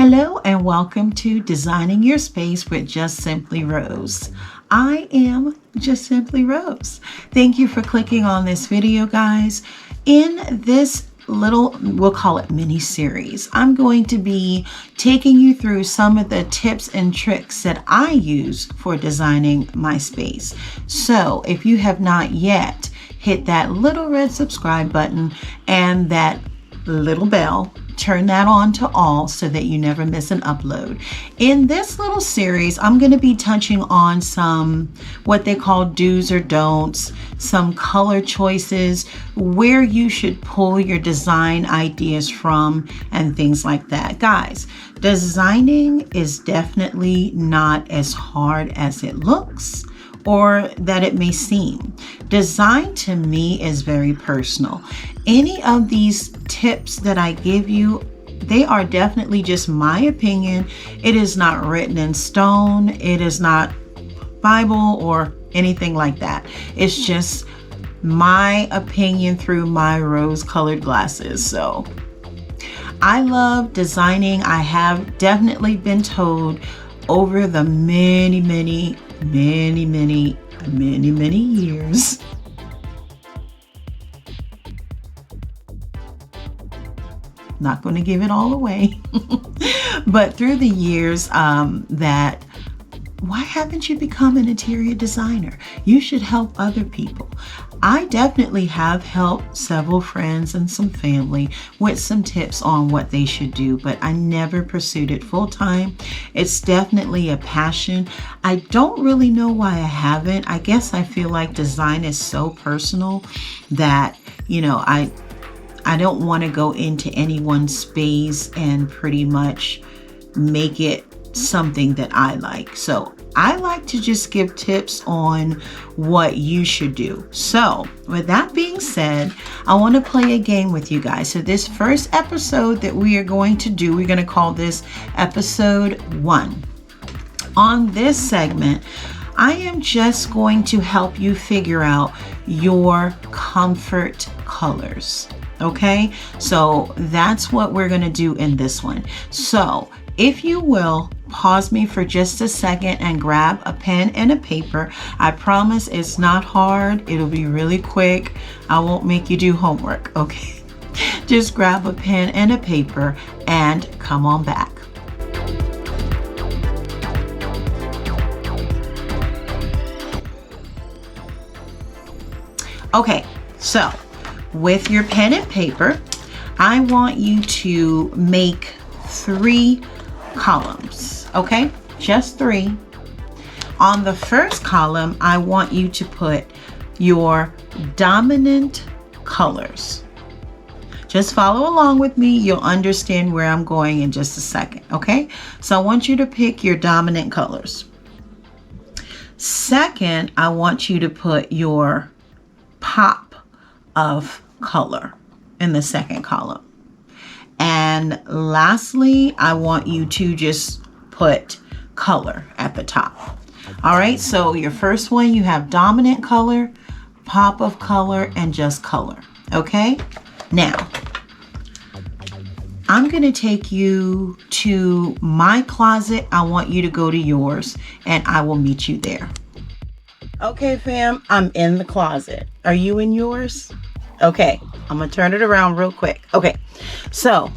Hello and welcome to Designing Your Space with Just Simply Rose. I am Just Simply Rose. Thank you for clicking on this video, guys. In this little, we'll call it mini series, I'm going to be taking you through some of the tips and tricks that I use for designing my space. So if you have not yet, hit that little red subscribe button and that little bell. Turn that on to all so that you never miss an upload. In this little series, I'm going to be touching on some what they call do's or don'ts, some color choices, where you should pull your design ideas from, and things like that. Guys, designing is definitely not as hard as it looks or that it may seem. Design to me is very personal. Any of these tips that I give you, they are definitely just my opinion. It is not written in stone. It is not Bible or anything like that. It's just my opinion through my rose-colored glasses. So I love designing. I have definitely been told over the many years. Not going to give it all away, but through the years that why haven't you become an interior designer? You should help other people. I definitely have helped several friends and some family with some tips on what they should do, but I never pursued it full time. It's definitely a passion. I don't really know why I haven't. I guess I feel like design is so personal that, I don't want to go into anyone's space and pretty much make it something that I like. So I like to just give tips on what you should do. So with that being said, I want to play a game with you guys. So this first episode that we are going to do, we're going to call this episode 1. On this segment, I am just going to help you figure out your comfort colors. Okay, so that's what we're going to do in this one. So if you will, pause me for just a second and grab a pen and a paper. I promise it's not hard. It'll be really quick. I won't make you do homework. Okay, just grab a pen and a paper and come on back. Okay, so with your pen and paper, I want you to make 3 columns, okay? Just 3. On the first column, I want you to put your dominant colors. Just follow along with me. You'll understand where I'm going in just a second, okay? So I want you to pick your dominant colors. Second, I want you to put your pop of color in the second column. And lastly, I want you to just put color at the top. All right, so your first one, you have dominant color, pop of color, and just color. Okay, now I'm going to take you to my closet. I want you to go to yours and I will meet you there. Okay, fam, I'm in the closet. Are you in yours? Okay, I'm gonna turn it around real quick. Okay, so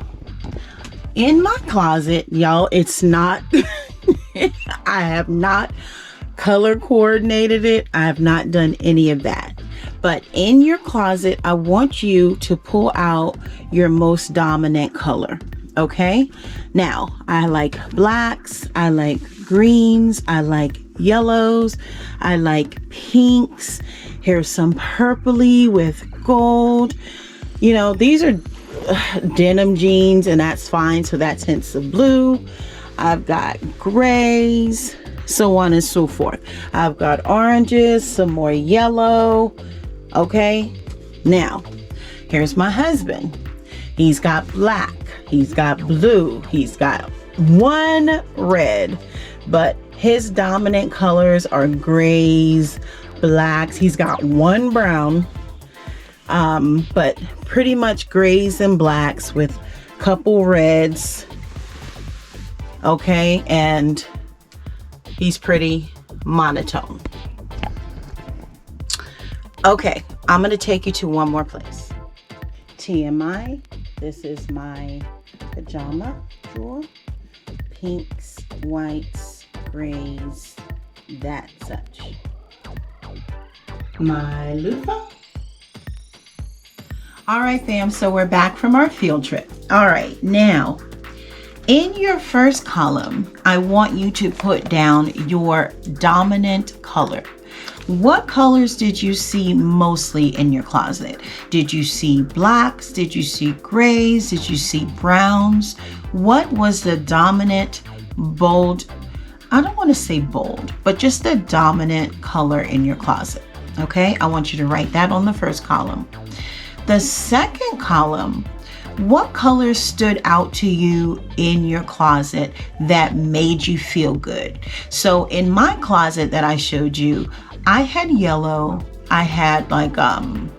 in my closet, y'all, it's not, I have not color coordinated it. I have not done any of that. But in your closet, I want you to pull out your most dominant color. Okay, now I like blacks, I like greens, I like yellows, I like pinks. Here's some purpley with gold. These are denim jeans and that's fine. So that's hints of blue. I've got grays, so on and so forth. I've got oranges, some more yellow. Okay, now here's my husband. He's got black, he's got blue, he's got one red, but his dominant colors are grays, blacks. He's got one brown, but pretty much grays and blacks with couple reds. okay? And he's pretty monotone. Okay, I'm gonna take you to one more place. TMI, this is my pajama drawer. Pinks, whites, grays, that such. My loofah. All right, fam, so we're back from our field trip. All right, now, in your first column, I want you to put down your dominant color. What colors did you see mostly in your closet? Did you see blacks? Did you see grays? Did you see browns? What was the dominant, bold, I don't want to say bold, but just the dominant color in your closet? Okay, I want you to write that on the first column. The second column, what colors stood out to you in your closet that made you feel good? So in my closet that I showed you, I had yellow, I had like an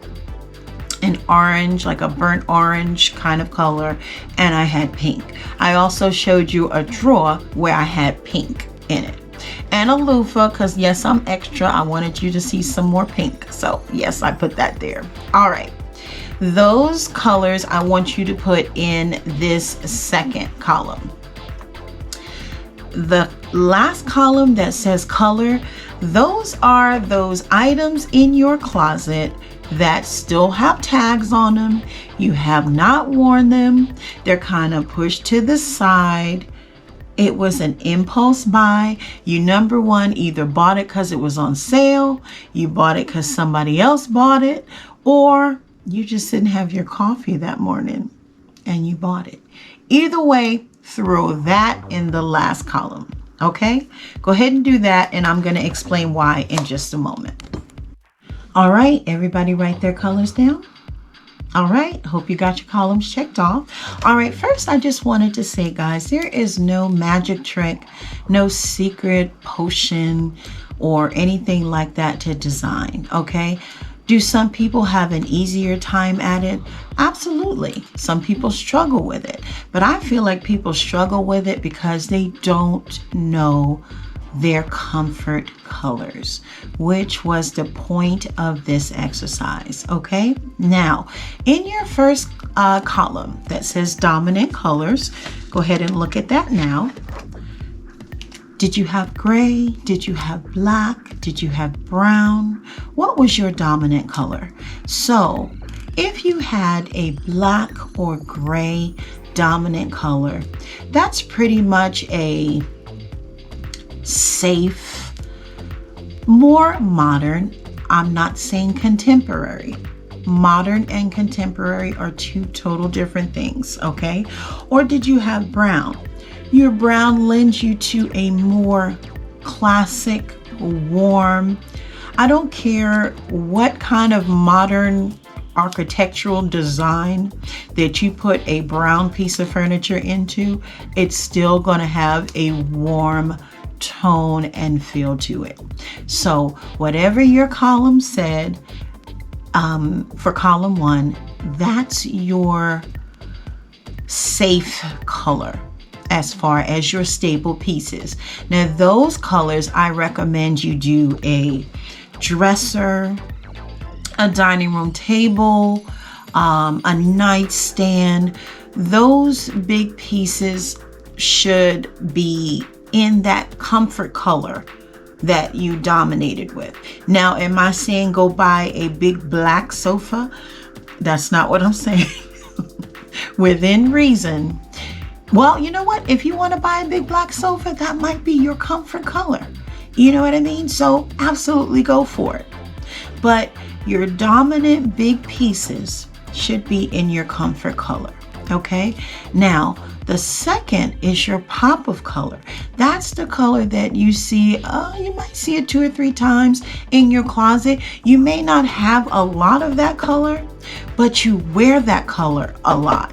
orange, like a burnt orange kind of color, and I had pink. I also showed you a drawer where I had pink in it. And a loofah, because yes, I'm extra. I wanted you to see some more pink. So yes, I put that there. All right. Those colors I want you to put in this second column. The last column that says color, those are those items in your closet that still have tags on them. You have not worn them. They're kind of pushed to the side. It was an impulse buy. You, number one, either bought it because it was on sale, you bought it because somebody else bought it, or you just didn't have your coffee that morning and you bought it. Either way, throw that in the last column. Okay, go ahead and do that, and I'm going to explain why in just a moment. All right, everybody write their colors down. All right, hope you got your columns checked off. All right, first I just wanted to say, guys, there is no magic trick, no secret potion or anything like that to design, okay? Do some people have an easier time at it? Absolutely. Some people struggle with it, but I feel like people struggle with it because they don't know their comfort colors, which was the point of this exercise. Okay, now in your first column that says dominant colors, go ahead and look at that now. Did you have gray? Did you have black? Did you have brown? What was your dominant color? So if you had a black or gray dominant color, that's pretty much a safe, more modern. I'm not saying contemporary. Modern and contemporary are two total different things, okay? Or did you have brown? Your brown lends you to a more classic, warm, I don't care what kind of modern architectural design that you put a brown piece of furniture into, it's still going to have a warm tone and feel to it. So whatever your column said, for column 1, that's your safe color as far as your staple pieces. Now those colors, I recommend you do a dresser, a dining room table, a nightstand. Those big pieces should be in that comfort color that you dominated with. Now, am I saying go buy a big black sofa? That's not what I'm saying. Within reason. Well, you know what? If you want to buy a big black sofa, that might be your comfort color. You know what I mean? So absolutely go for it. But your dominant big pieces should be in your comfort color. Okay? Now, the second is your pop of color. That's the color that you see, you might see it 2 or 3 times in your closet. You may not have a lot of that color, but you wear that color a lot.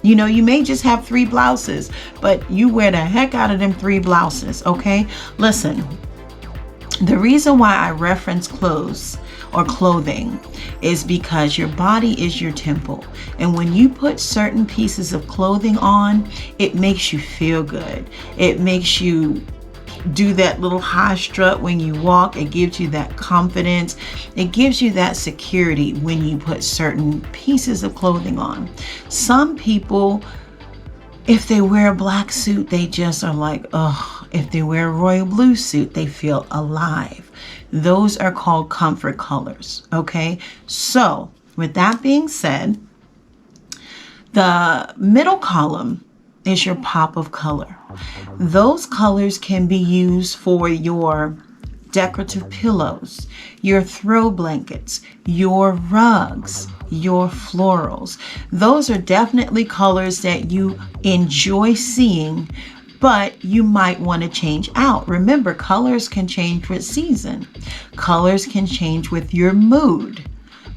You know, you may just have 3 blouses, but you wear the heck out of them 3 blouses, okay? Listen, the reason why I reference clothes or clothing is because your body is your temple. And when you put certain pieces of clothing on, it makes you feel good. It makes you do that little high strut when you walk. It gives you that confidence. It gives you that security when you put certain pieces of clothing on. Some people, if they wear a black suit, they just are like, oh. If they wear a royal blue suit, they feel alive. Those are called comfort colors. Okay. So with that being said, the middle column is your pop of color. Those colors can be used for your decorative pillows, your throw blankets, your rugs, your florals. Those are definitely colors that you enjoy seeing, but you might want to change out. Remember, colors can change with season. Colors can change with your mood.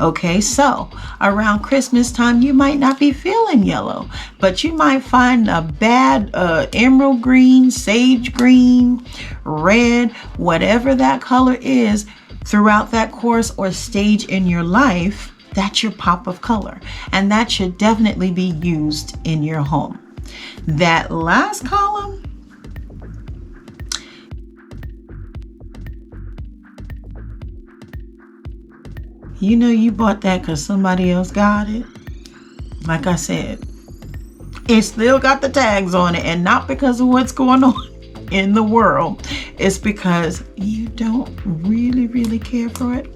Okay, so around Christmas time, you might not be feeling yellow, but you might find a bad emerald green, sage green, red, whatever that color is throughout that course or stage in your life. That's your pop of color, and that should definitely be used in your home. That last column, you know you bought that because somebody else got it. Like I said, it still got the tags on it, and not because of what's going on in the world. It's because you don't really care for it.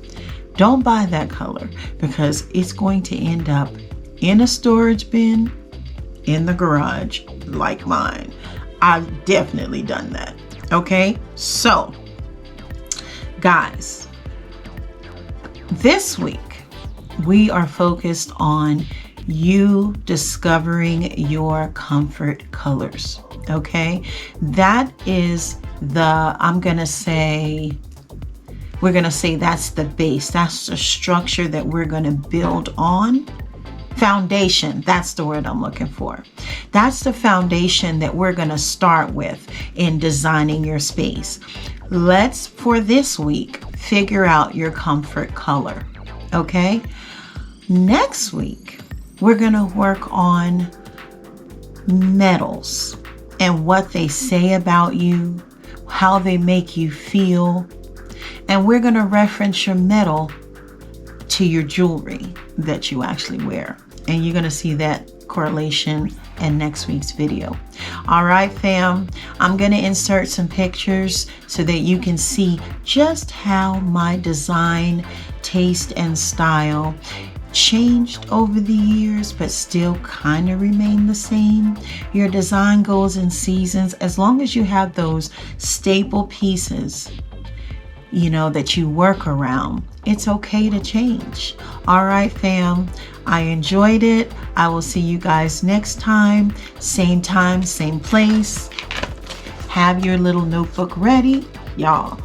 Don't buy that color because it's going to end up in a storage bin in the garage like mine. I've definitely done that. Okay, so guys, this week we are focused on you discovering your comfort colors. Okay, that is we're gonna say that's the base, that's the structure that we're gonna build on. Foundation, that's the word I'm looking for. That's the foundation that we're going to start with in designing your space. Let's, for this week, figure out your comfort color. Okay? Next week, we're going to work on metals and what they say about you, how they make you feel. And we're going to reference your metal to your jewelry that you actually wear. And you're going to see that correlation in next week's video. All right, fam, I'm going to insert some pictures so that you can see just how my design, taste, and style changed over the years, but still kind of remain the same. Your design goes in seasons. As long as you have those staple pieces, you know, that you work around, it's okay to change. All right, fam, I enjoyed it. I will see you guys next time, same place. Have your little notebook ready. Y'all,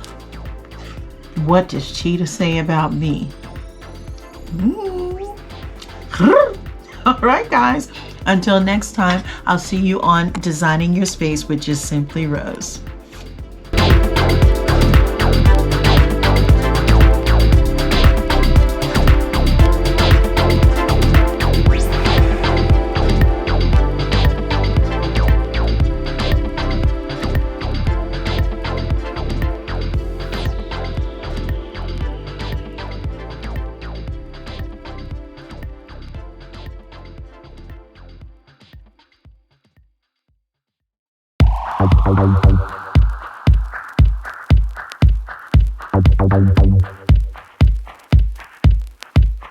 what does Cheetah say about me? All right, guys, until next time, I'll see you on Designing Your Space with Just Simply Rose. Bye.